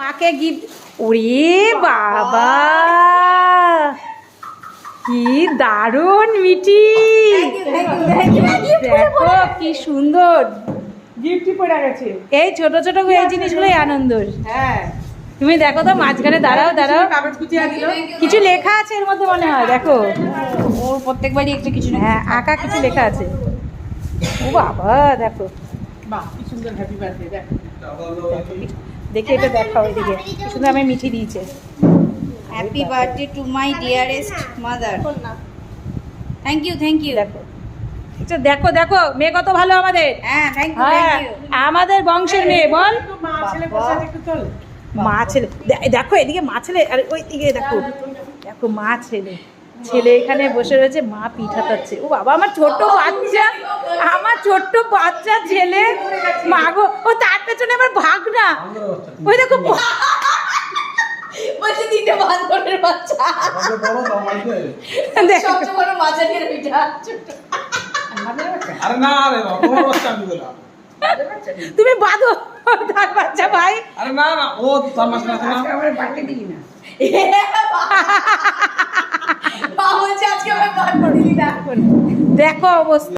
মাকে গিফট। ওরে বাবা, কি দারুণ মিঠি, দেখো কি সুন্দর গিফটই পড়ে গেছে। এই ছোট ছোট এই জিনিসগুলোই আনন্দর। হ্যাঁ, তুমি দেখো তো মাঝখানে দাঁড়াও দাঁড়াও, কাগজ কুচিয়ে দিল। কিছু লেখা আছে এর মধ্যে মনে হয়, দেখো ওর প্রত্যেকবারই একটা কিছু না হ্যাঁ আঁকা কিছু লেখা আছে। ও বাবা দেখো, বাহ কি সুন্দর, হ্যাপি বার্থডে। দেখ দেখে এটা দেখাও এদিকে কি সুন্দর আমি মিঠি দিয়েছে। Happy birthday to my dearest mother. Thank you thank you. দেখো এটা দেখো, দেখো মেয়ে কত ভালো আমাদের। হ্যাঁ থ্যাংক ইউ হ্যাঁ থ্যাংক ইউ। আমাদের বংশের মেয়ে, বল। তো মা ছেলে বসে আছে, একটু চল। মা ছেলে দেখো এদিকে মা ছেলে, আর ওই দিকে দেখো, দেখো মা ছেলে, ছেলে এখানে বসে রয়েছে, মা পিঠ হাতাচ্ছে। ও বাবা, আমার ছোট্ট বাচ্চা, আমার ছোট্ট বাচ্চা ছেলে, মা গো, ও তার পেছনে আবার ভাগ না, ওই দেখো বলছে তিনটে বান্দরের বাচ্চা, দেখো। সবচেয়ে বড় মাঝারির ওইটা ছোট। আরে না রে বাবা, তোমার বাচ্চা আমি বললাম। তুমি বাঁধো তার বাচ্চা ভাই। আরে না না, ও তার মাঝখানে আছে না। আমার বার্থডে দিই না। মা বলছে আজকে আমার বাদ পড়লি না। দেখো অবস্থা।